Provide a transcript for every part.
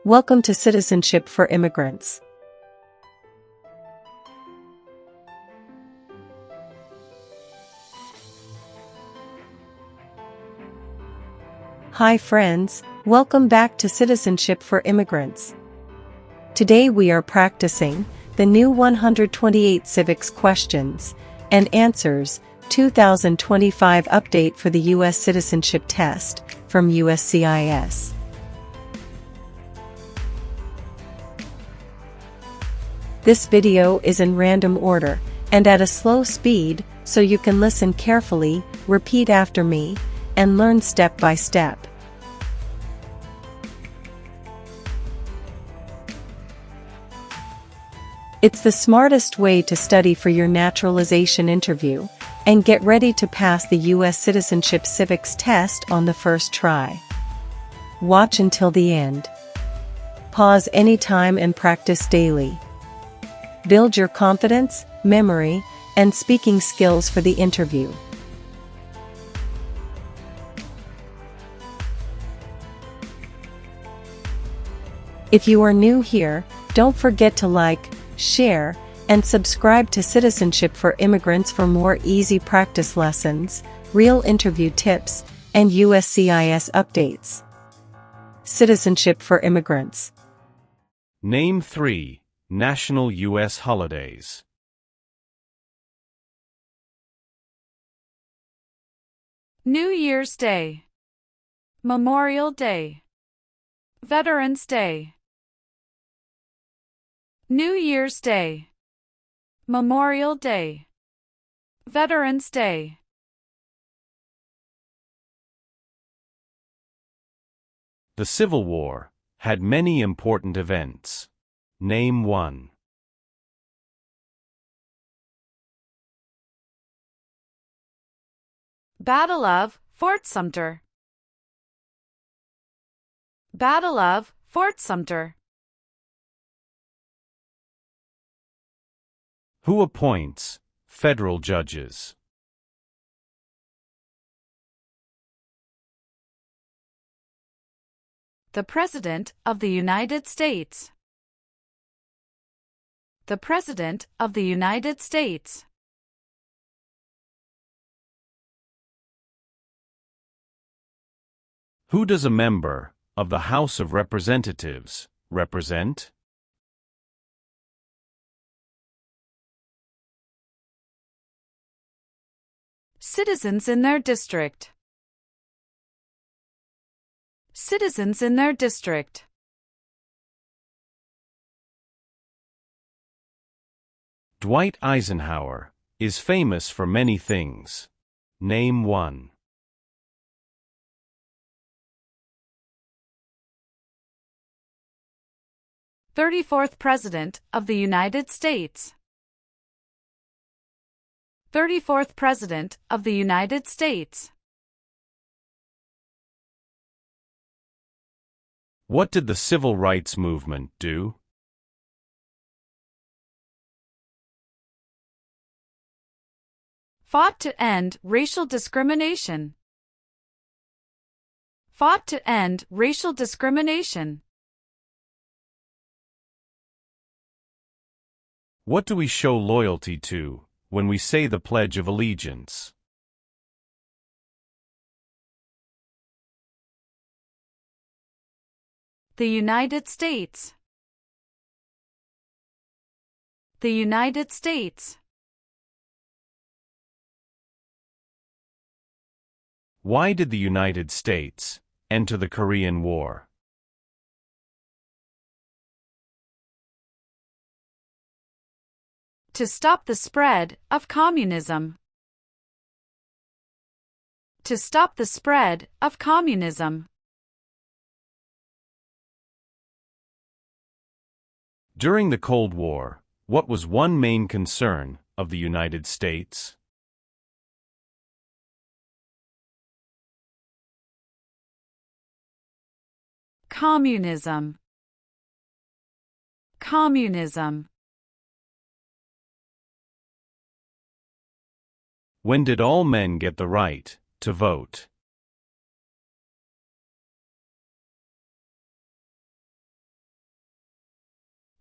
Welcome to Citizenship for Immigrants. Hi friends, welcome back to Citizenship for Immigrants. Today we are practicing the new 128 Civics questions and answers 2025 update for the U.S. Citizenship Test from USCIS. This video is in random order and at a slow speed, so you can listen carefully, repeat after me, and learn step by step. It's the smartest way to study for your naturalization interview and get ready to pass the U.S. Citizenship Civics test on the first try. Watch until the end. Pause anytime and practice daily. Build your confidence, memory, and speaking skills for the interview. If you are new here, don't forget to like, share, and subscribe to Citizenship for Immigrants for more easy practice lessons, real interview tips, and USCIS updates. Citizenship for Immigrants. Name 3 National U.S. holidays. New Year's Day, Memorial Day, Veterans Day. New Year's Day, Memorial Day, Veterans Day. The Civil War had many important events. Name 1. Battle of Fort Sumter. Battle of Fort Sumter. Who appoints federal judges? The President of the United States. The President of the United States. Who does a member of the House of Representatives represent? Citizens in their district. Citizens in their district. Dwight Eisenhower is famous for many things. Name 1. "34th President of the United States." 34th President of the United States. What did the Civil Rights Movement do? Fought to end racial discrimination. Fought to end racial discrimination. What do we show loyalty to when we say the Pledge of Allegiance? The United States. The United States. Why did the United States enter the Korean War? To stop the spread of communism. To stop the spread of communism. During the Cold War, what was one main concern of the United States? Communism. Communism. When did all men get the right to vote?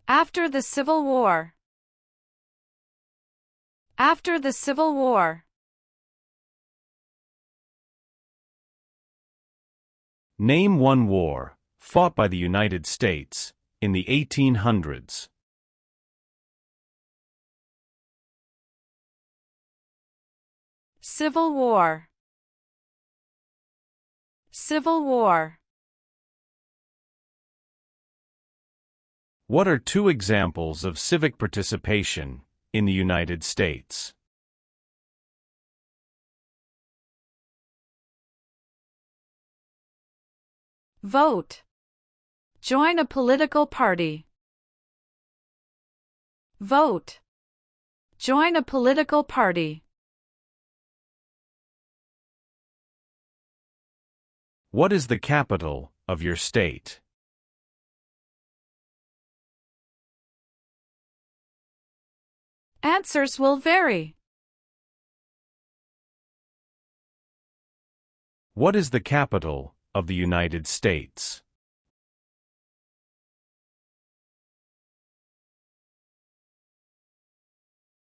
After the Civil War. After the Civil War. Name one war fought by the United States in the 1800s. Civil War. Civil War. What are two examples of civic participation in the United States? Vote. Join a political party. Vote. Join a political party. What is the capital of your state? Answers will vary. What is the capital of the United States?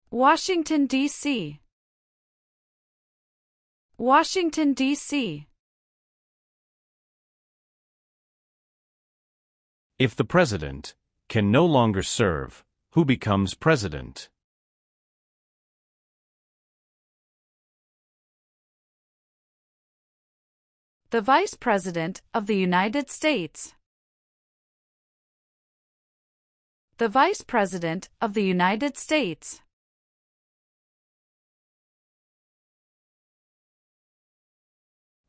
Washington, D.C. Washington, D.C. If the president can no longer serve, who becomes president? The Vice President of the United States. The Vice President of the United States.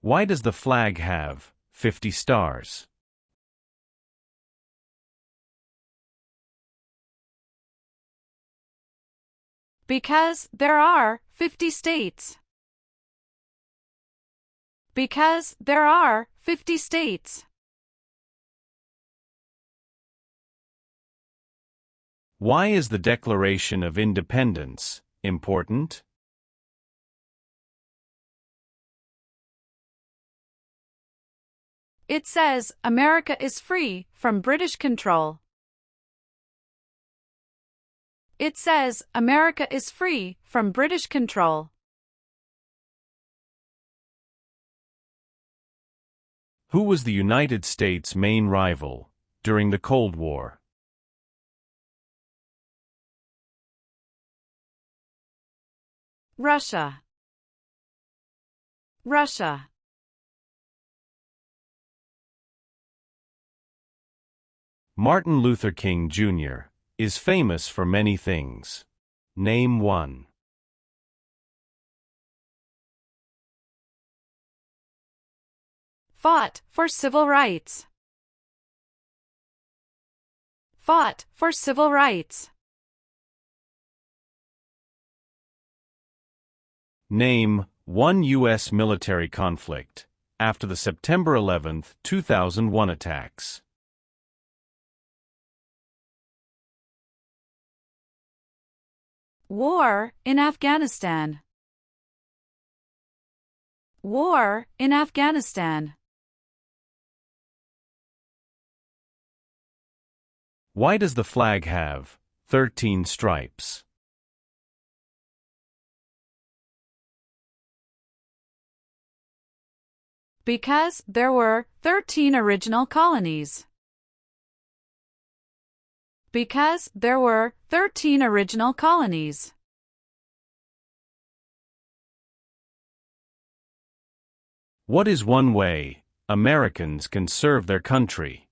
Why does the flag have 50 stars? Because there are 50 states. Because there are 50 states. Why is the Declaration of Independence important? It says America is free from British control. It says America is free from British control. Who was the United States' main rival during the Cold War? Russia. Russia. Martin Luther King Jr. is famous for many things. Name one. Fought for civil rights. Fought for civil rights. Name one U.S. military conflict after the September 11, 2001 attacks. War in Afghanistan. War in Afghanistan. Why does the flag have 13 stripes? Because there were 13 original colonies. Because there were 13 original colonies. What is one way Americans can serve their country?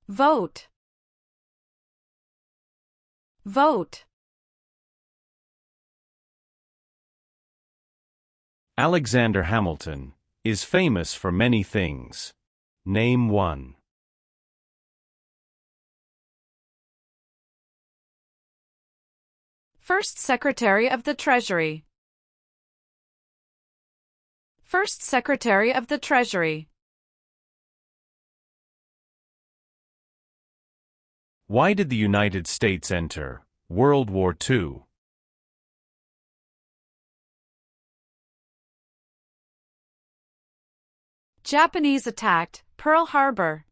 Vote. Vote. Alexander Hamilton is famous for many things. Name one. First Secretary of the Treasury. First Secretary of the Treasury. Why did the United States enter World War II? Japanese attacked Pearl Harbor.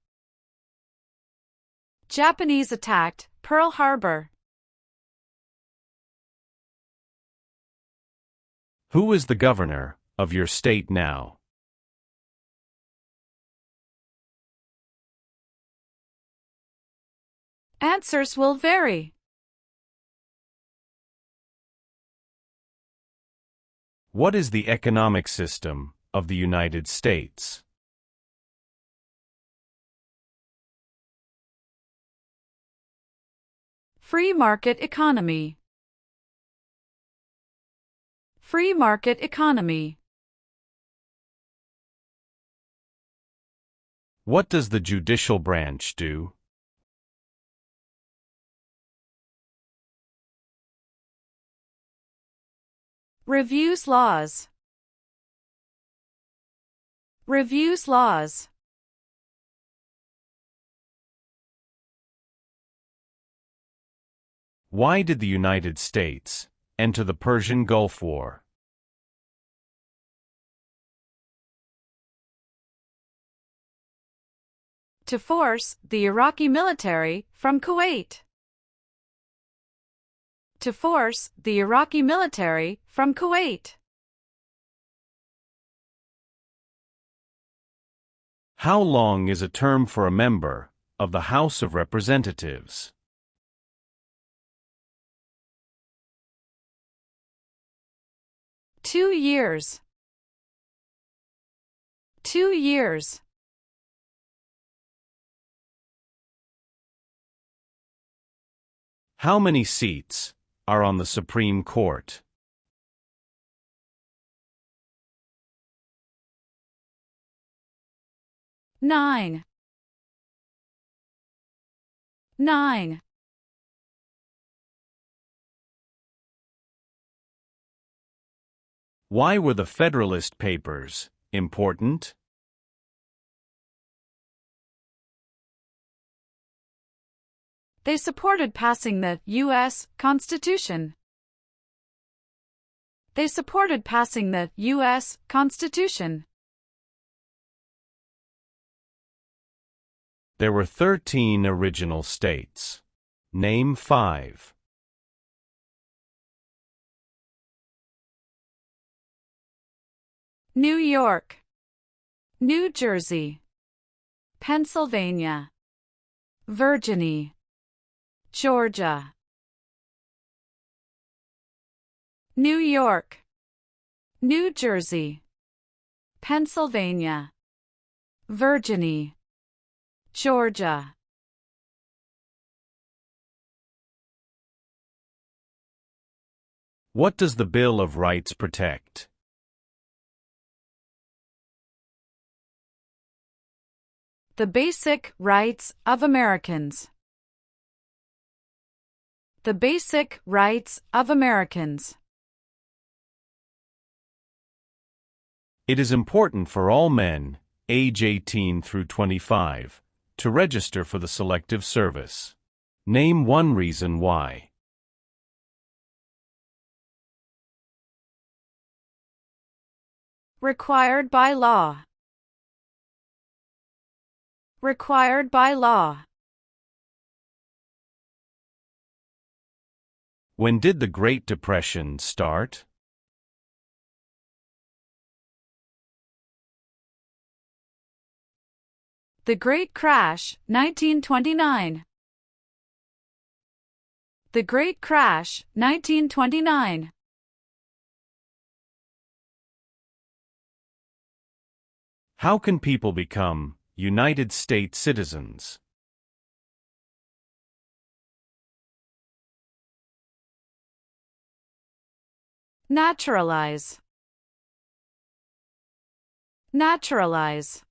Japanese attacked Pearl Harbor. Who is the governor of your state now? Answers will vary. What is the economic system of the United States? Free market economy. Free market economy. What does the judicial branch do? Reviews laws. Reviews laws. Why did the United States enter the Persian Gulf War? To force the Iraqi military from Kuwait. To force the Iraqi military from Kuwait. How long is a term for a member of the House of Representatives? Two years. 2 years. How many seats are on the Supreme Court? Nine. Why were the Federalist Papers important? They supported passing the U.S. Constitution. They supported passing the U.S. Constitution. There were 13 original states. Name 5. New York, New Jersey, Pennsylvania, Virginia, Georgia. New York, New Jersey, Pennsylvania, Virginia, Georgia. What does the Bill of Rights protect? The basic rights of Americans. The basic rights of Americans. It is important for all men, age 18 through 25, to register for the Selective Service. Name one reason why. Required by law. Required by law. When did the Great Depression start? The Great Crash, 1929. The Great Crash, 1929. How can people become United States citizens? Naturalize. Naturalize.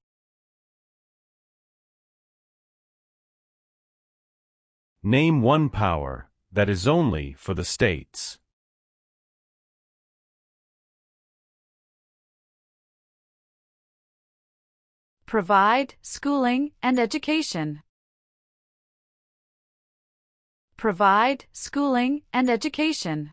Name one power that is only for the states. Provide schooling and education. Provide schooling and education.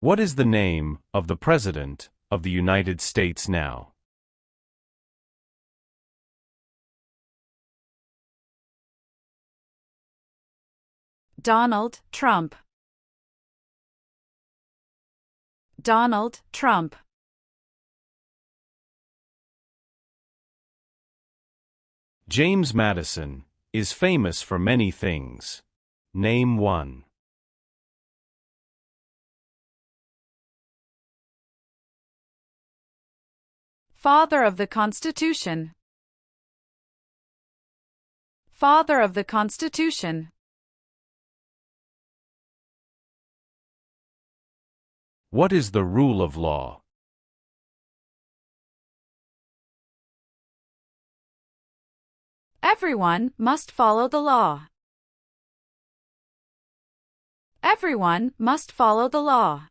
What is the name of the President of the United States now? Donald Trump. Donald Trump. James Madison is famous for many things. Name one. Father of the Constitution. Father of the Constitution. What is the rule of law? Everyone must follow the law. Everyone must follow the law.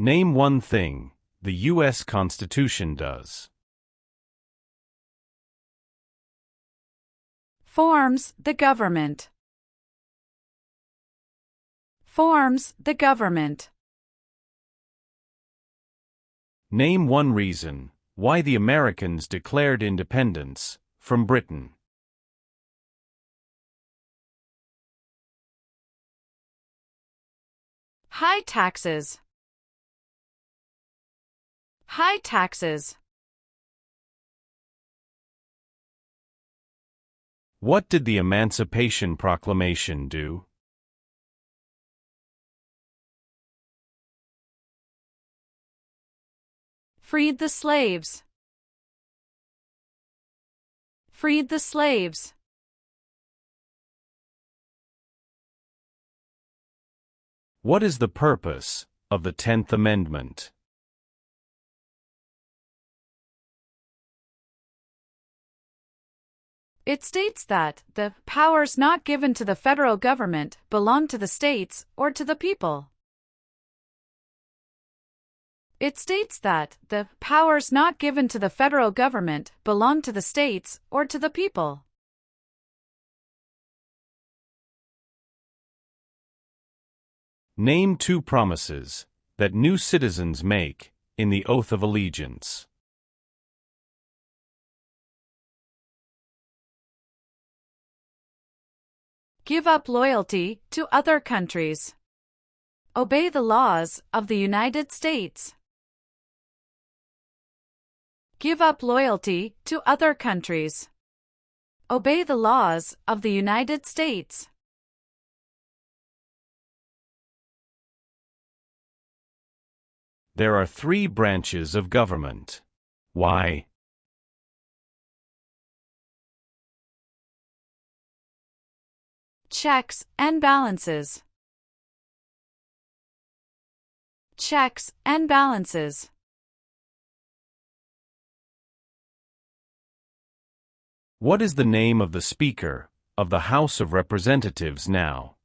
Name one thing the U.S. Constitution does. Forms the government. Forms the government. Name one reason why the Americans declared independence from Britain. High taxes. High taxes. What did the Emancipation Proclamation do? Freed the slaves. Freed the slaves. What is the purpose of the 10th Amendment? It states that the powers not given to the federal government belong to the states or to the people. It states that the powers not given to the federal government belong to the states or to the people. Name two promises that new citizens make in the oath of allegiance. Give up loyalty to other countries. Obey the laws of the United States. Give up loyalty to other countries. Obey the laws of the United States. There are three branches of government. Why? Checks and balances. Checks and balances. What is the name of the Speaker of the House of Representatives now?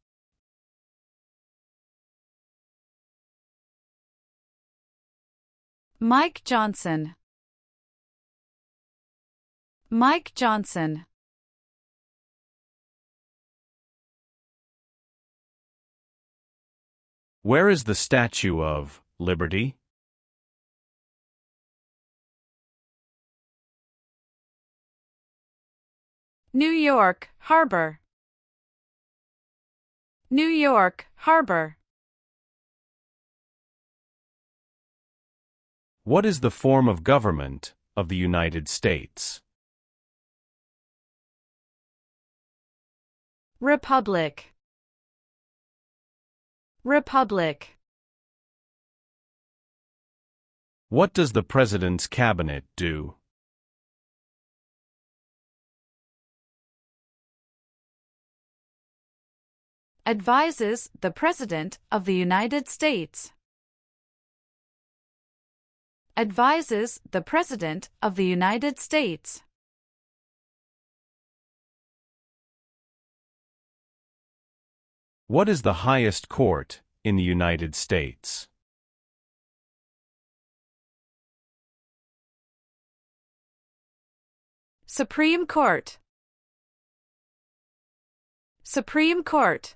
Mike Johnson. Mike Johnson. Where is the Statue of Liberty? New York Harbor. New York Harbor. What is the form of government of the United States? Republic. Republic. What does the President's Cabinet do? Advises the President of the United States. Advises the President of the United States. What is the highest court in the United States? Supreme Court. Supreme Court.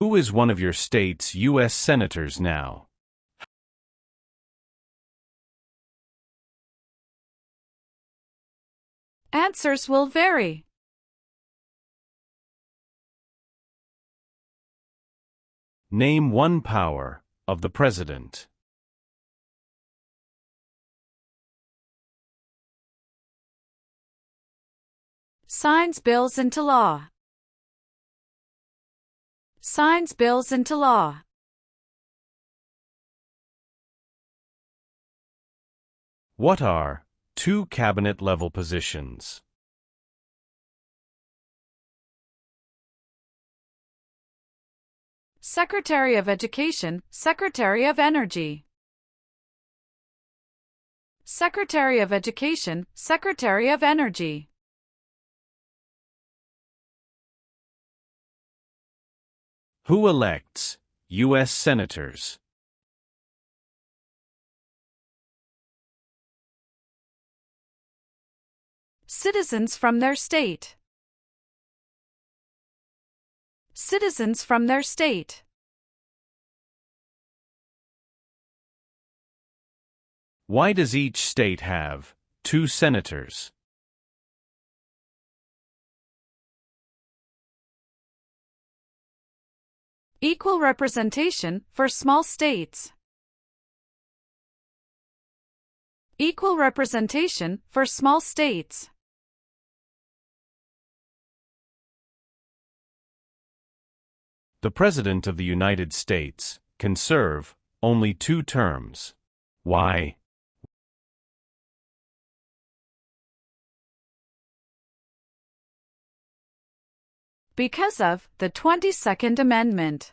Who is one of your state's U.S. senators now? Answers will vary. Name one power of the president. Signs bills into law. Signs bills into law. What are two cabinet-level positions? Secretary of Education, Secretary of Energy. Secretary of Education, Secretary of Energy. Who elects U.S. senators? Citizens from their state. Citizens from their state. Why does each state have two senators? Equal representation for small states. Equal representation for small states. The President of the United States can serve only 2 terms. Why? Because of the 22nd Amendment.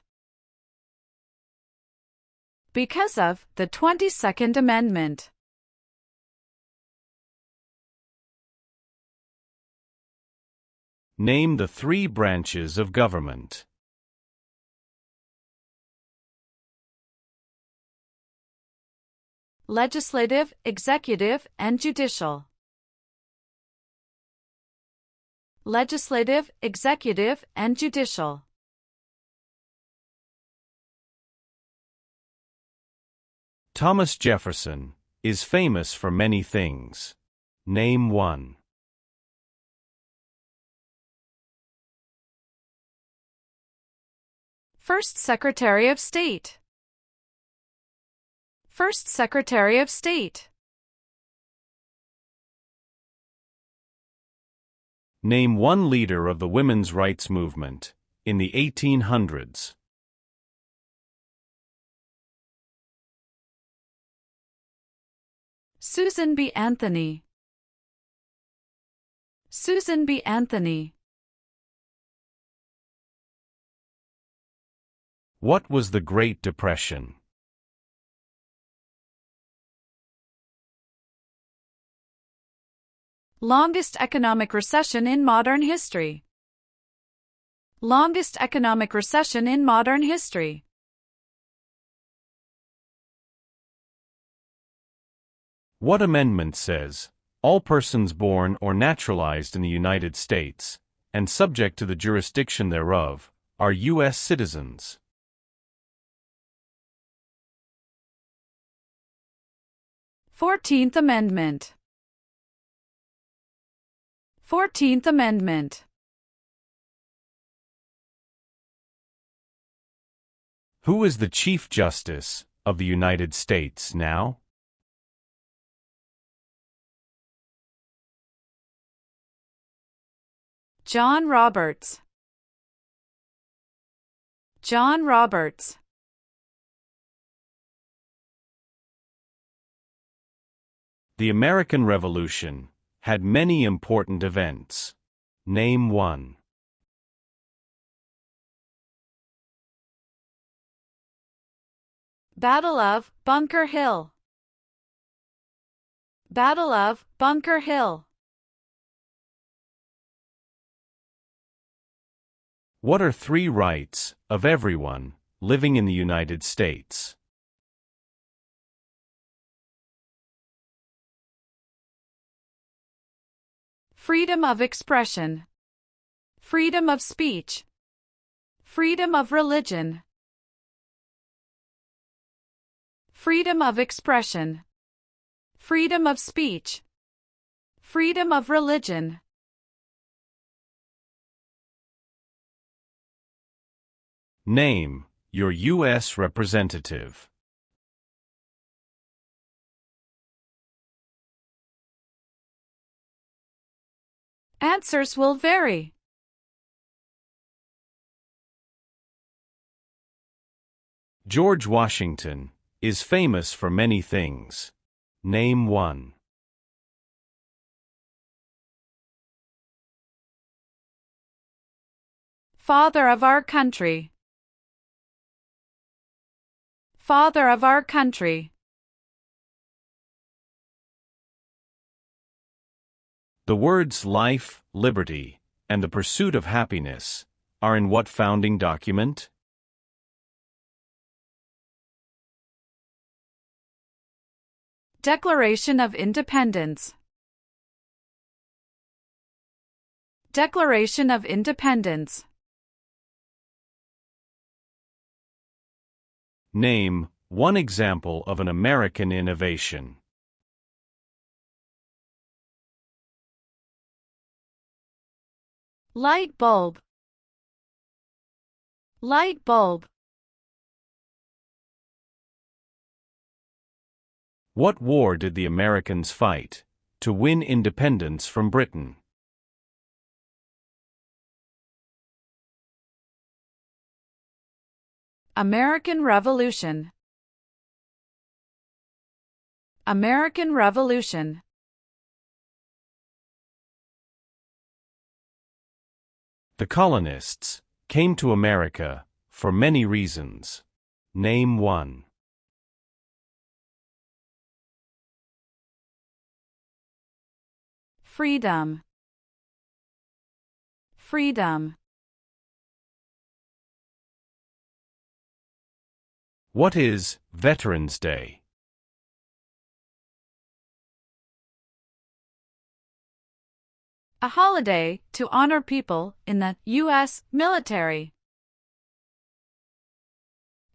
Because of the 22nd Amendment. Name the 3 branches of government. Legislative, executive, and judicial. Legislative, executive, and judicial. Thomas Jefferson is famous for many things. Name one. First Secretary of State. First Secretary of State. Name one leader of the women's rights movement in the 1800s. Susan B. Anthony. Susan B. Anthony. What was the Great Depression? Longest economic recession in modern history. Longest economic recession in modern history. What amendment says, all persons born or naturalized in the United States, and subject to the jurisdiction thereof, are U.S. citizens? Fourteenth Amendment. 14th Amendment. Who is the Chief Justice of the United States now? John Roberts. John Roberts. The American Revolution had many important events. Name one. Battle of Bunker Hill. Battle of Bunker Hill. What are 3 rights of everyone living in the United States? Freedom of expression. Freedom of speech. Freedom of religion. Freedom of expression. Freedom of speech. Freedom of religion. Name your U.S. representative. Answers will vary. George Washington is famous for many things. Name one. Father of our country. Father of our country. The words life, liberty, and the pursuit of happiness are in what founding document? Declaration of Independence. Declaration of Independence. Name one example of an American innovation. Light bulb. Light bulb. What war did the Americans fight to win independence from Britain? American Revolution. American Revolution. The colonists came to America for many reasons. Name one. Freedom. Freedom. What is Veterans Day? A holiday to honor people in the U.S. military.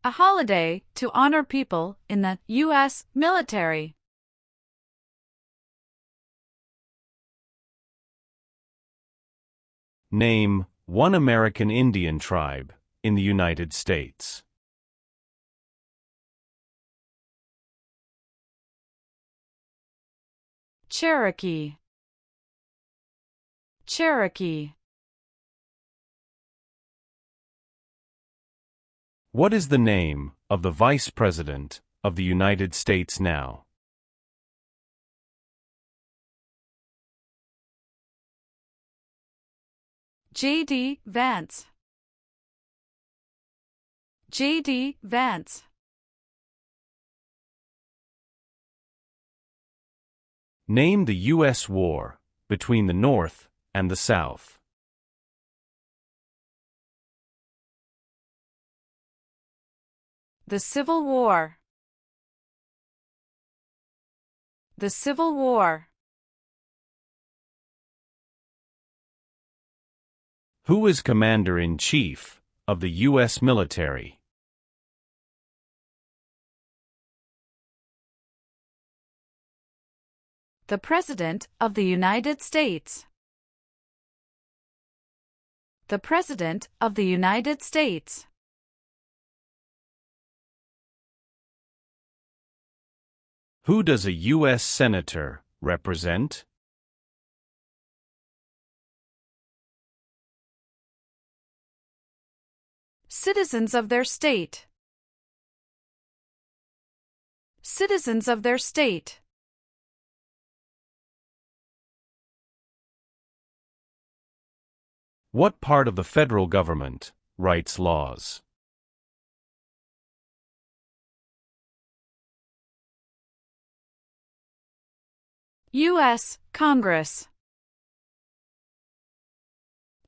A holiday to honor people in the U.S. military. Name one American Indian tribe in the United States. Cherokee. Cherokee. What is the name of the Vice President of the United States now? J.D. Vance. J.D. Vance. Name the U.S. war between the North and the South. The Civil War. The Civil War. Who is Commander-in-Chief of the U.S. military? The President of the United States. The President of the United States. Who does a U.S. Senator represent? Citizens of their state. Citizens of their state. What part of the federal government writes laws? U.S. Congress.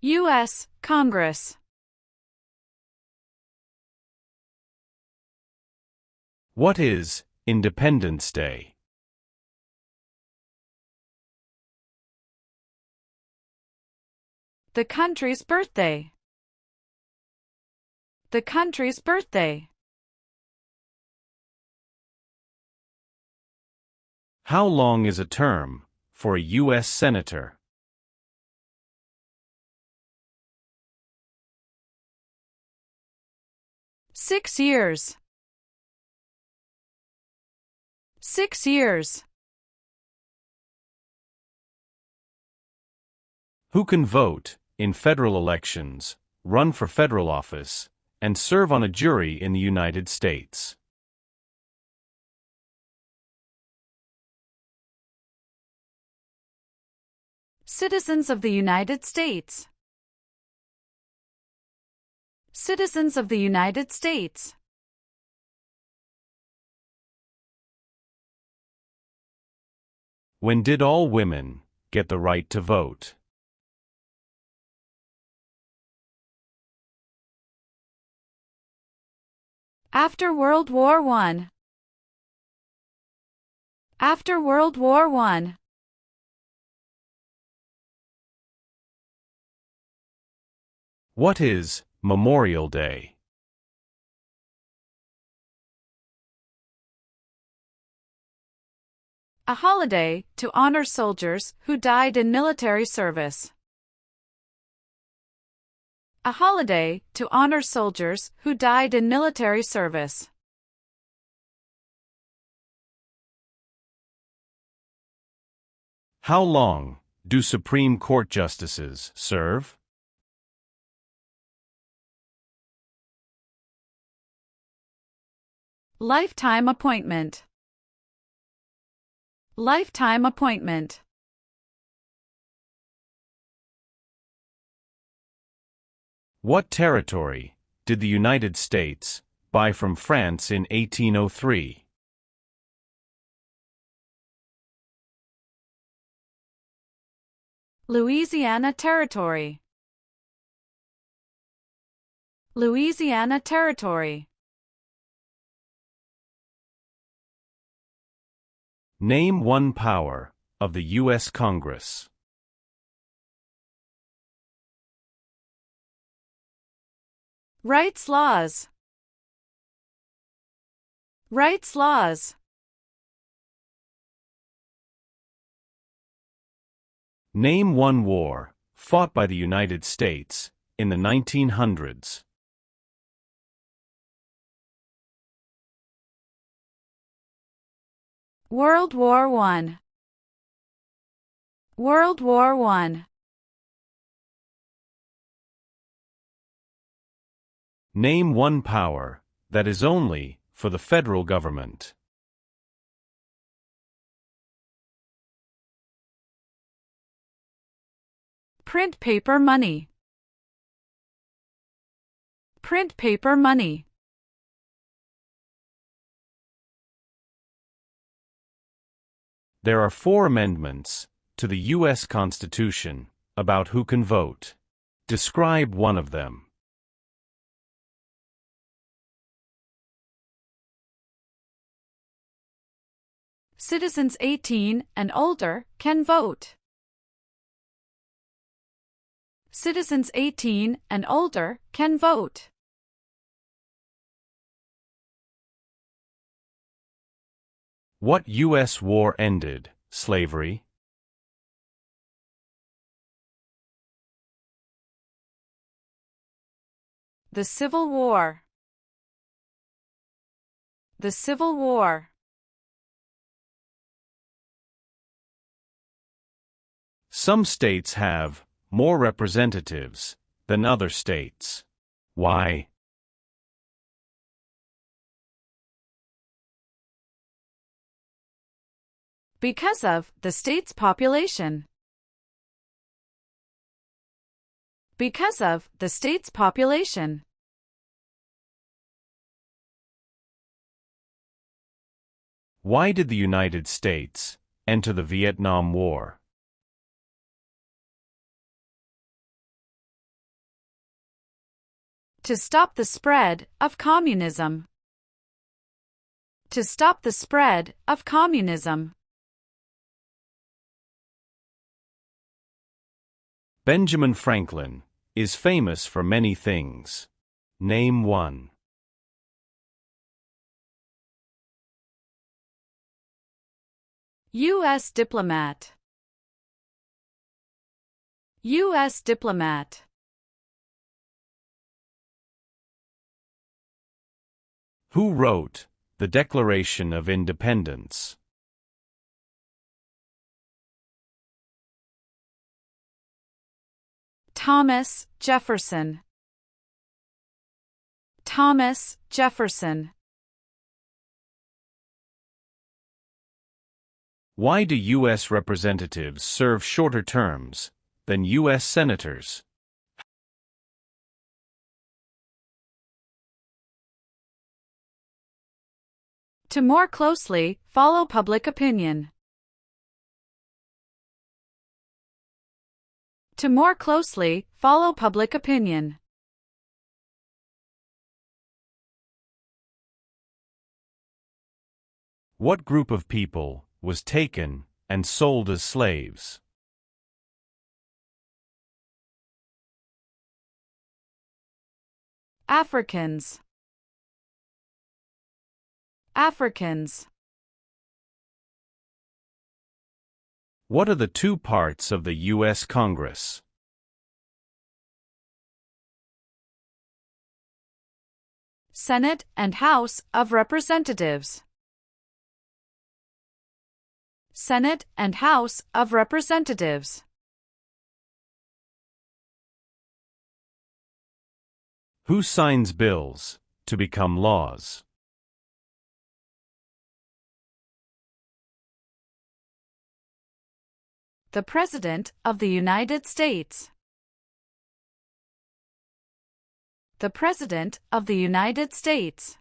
U.S. Congress. What is Independence Day? The country's birthday. the country's birthday? How long is a term for a U.S. Senator? Six years. 6 years. Who can vote in federal elections, run for federal office, and serve on a jury in the United States? Citizens of the United States. Citizens of the United States. When did all women get the right to vote? After World War I. After World War I. What is Memorial Day? A holiday to honor soldiers who died in military service. A holiday to honor soldiers who died in military service. How long do Supreme Court justices serve? Lifetime appointment. Lifetime appointment. What territory did the United States buy from France in 1803? Louisiana Territory. Louisiana Territory. Name one power of the U.S. Congress. Rights laws. Rights laws. Name one war fought by the United States in the 1900s. World War I. World War I. Name one power that is only for the federal government. Print paper money. Print paper money. There are 4 amendments to the U.S. Constitution about who can vote. Describe one of them. Citizens 18 and older can vote. Citizens 18 and older can vote. What U.S. war ended slavery? The Civil War. The Civil War. Some states have more representatives than other states. Why? Because of the state's population. Because of the state's population. Why did the United States enter the Vietnam War? To stop the spread of communism. To stop the spread of communism. Benjamin Franklin is famous for many things. Name one. U.S. diplomat. U.S. diplomat. Who wrote the Declaration of Independence? Thomas Jefferson. Thomas Jefferson. Why do U.S. representatives serve shorter terms than U.S. senators? To more closely follow public opinion. To more closely follow public opinion. What group of people was taken and sold as slaves? Africans. Africans. What are the two parts of the U.S. Congress? Senate and House of Representatives. Senate and House of Representatives. Who signs bills to become laws? The President of the United States. The President of the United States.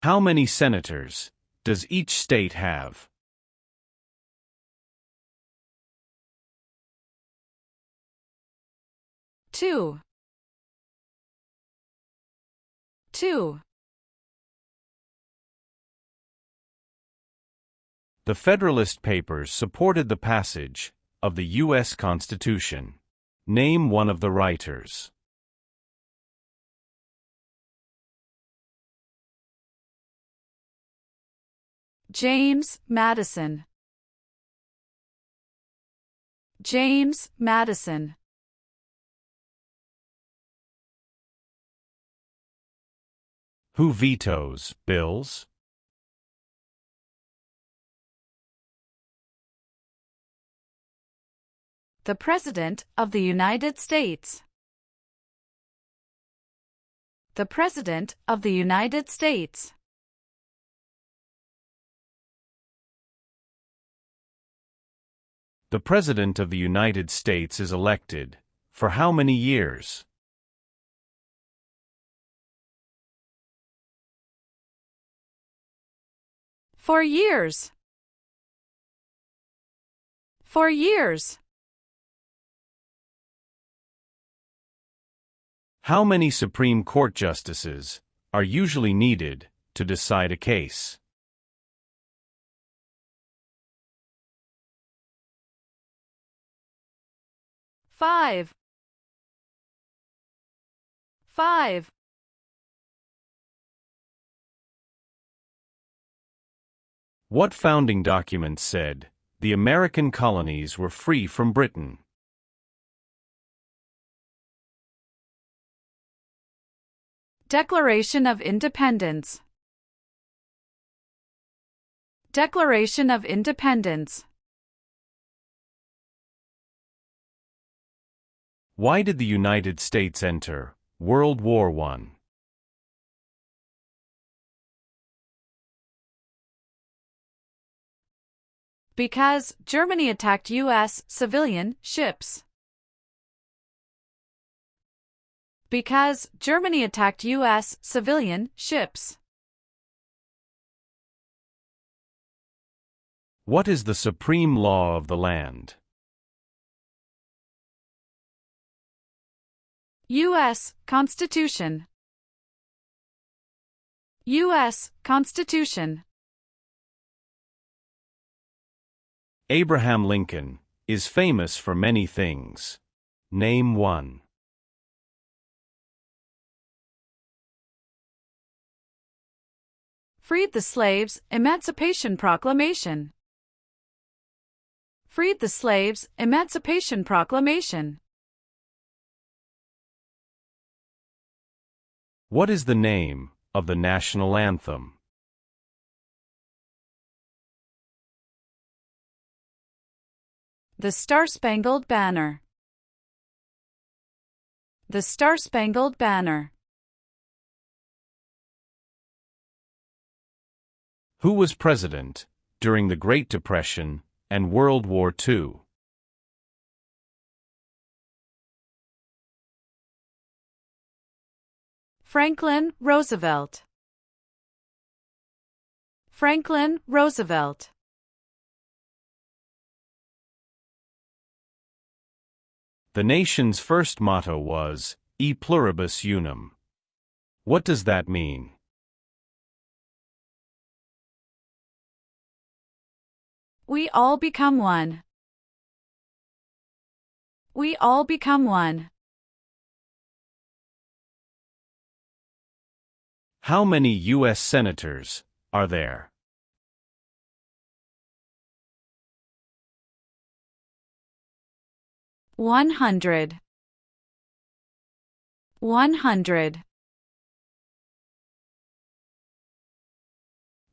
How many senators does each state have? Two. The Federalist Papers supported the passage of the U.S. Constitution. Name one of the writers. James Madison. James Madison. Who vetoes bills? The President of the United States. The President of the United States. The President of the United States is elected for how many years? For years. For years. How many Supreme Court justices are usually needed to decide a case? Five. What founding document said the American colonies were free from Britain? Declaration of Independence. Declaration of Independence. Why did the United States enter World War I? Because Germany attacked U.S. civilian ships. Because Germany attacked U.S. civilian ships. What is the supreme law of the land? U.S. Constitution. U.S. Constitution. Abraham Lincoln is famous for many things. Name one. Freed the Slaves, Emancipation Proclamation. Freed the Slaves, Emancipation Proclamation. What is the name of the national anthem? The Star-Spangled Banner. The Star-Spangled Banner. Who was president during the Great Depression and World War II? Franklin Roosevelt. Franklin Roosevelt. The nation's first motto was, E pluribus unum. What does that mean? We all become one. We all become one. How many U.S. senators are there? One hundred. 100.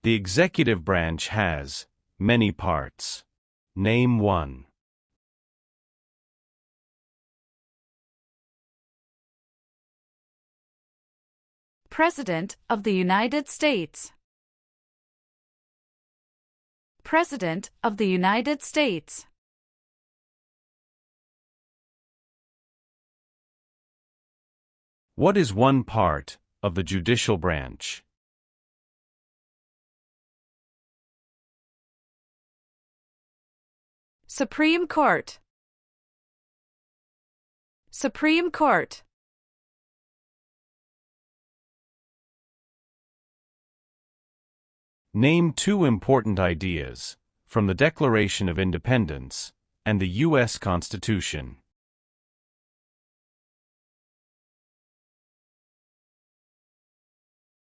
The executive branch has many parts. Name one. President of the United States. President of the United States. What is one part of the judicial branch? Supreme Court. Supreme Court. Name two important ideas from the Declaration of Independence and the U.S. Constitution.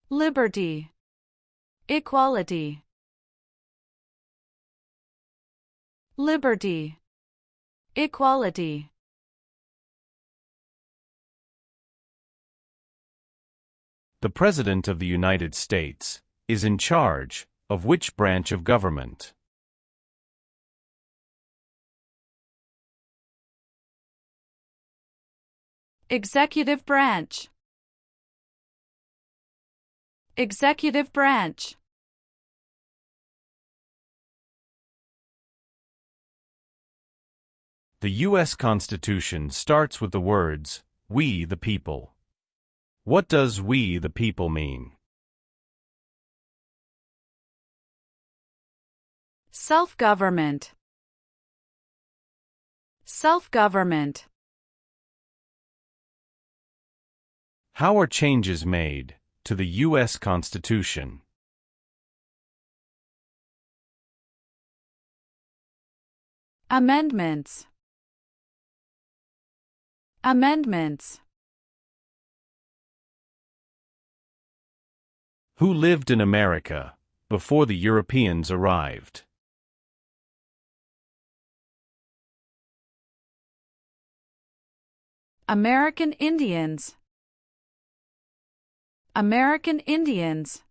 Liberty. Equality. Liberty. Equality. The President of the United States is in charge of which branch of government? Executive branch. Executive branch. The U.S. Constitution starts with the words, "We the people." What does "we the people" mean? Self-government. Self-government. How are changes made to the U.S. Constitution? Amendments. Amendments. Who lived in America before the Europeans arrived? American Indians. American Indians.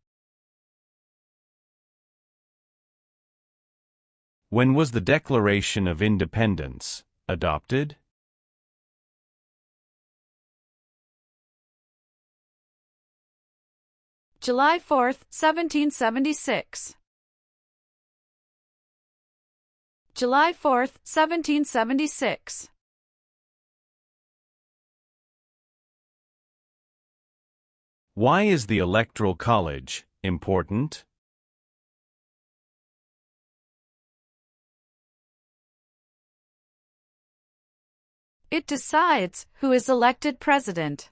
When was the Declaration of Independence adopted? July 4th, 1776. July 4th, 1776. Why is the Electoral College important? It decides who is elected president.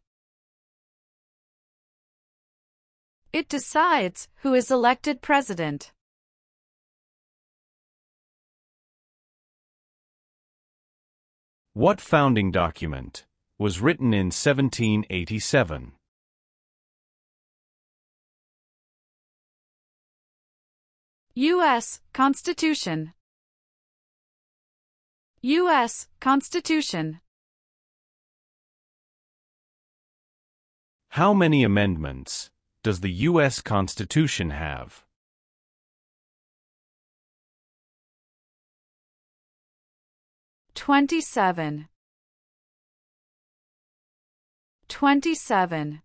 It decides who is elected president. What founding document was written in 1787? U.S. Constitution. U.S. Constitution. How many amendments does the U.S. Constitution have? "27". 27.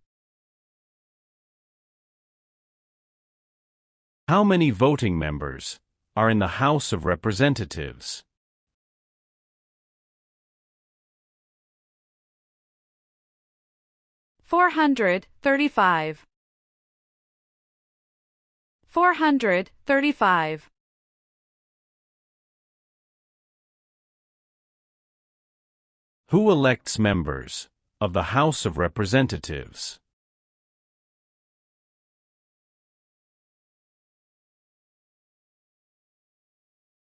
How many voting members are in the House of Representatives? "435". 435. Who elects members of the House of Representatives?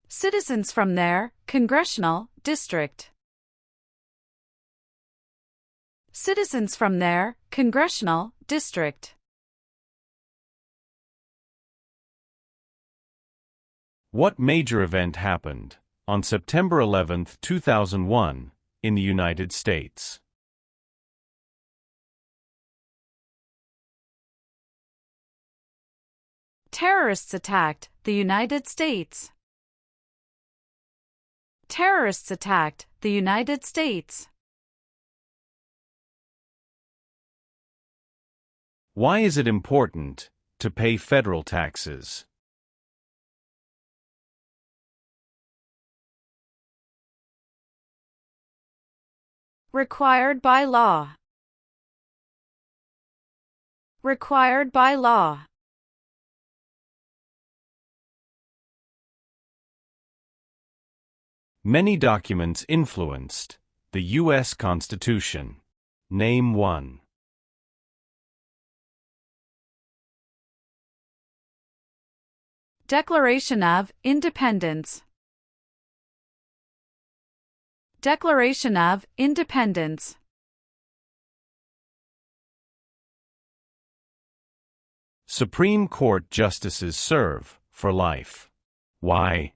Citizens from their congressional district. Citizens from their congressional district. What major event happened on September 11, 2001, in the United States? Terrorists attacked the United States. Terrorists attacked the United States. Why is it important to pay federal taxes? Required by law. Required by law. Many documents influenced the U.S. Constitution. Name one. Declaration of Independence. Declaration of Independence. Supreme Court justices serve for life. Why?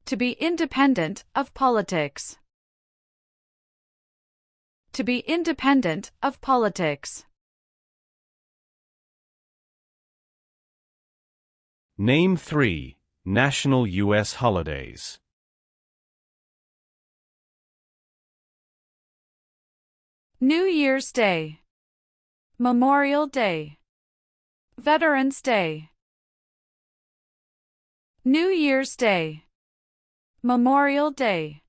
To be independent of politics. To be independent of politics. Name 3 national U.S. holidays. New Year's Day. Memorial Day. Veterans Day. New Year's Day. Memorial Day.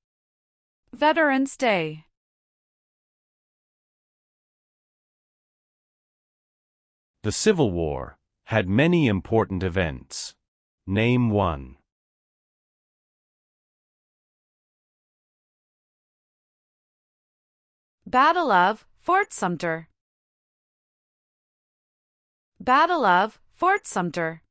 Veterans Day. The Civil War had many important events. Name one. Battle of Fort Sumter. Battle of Fort Sumter.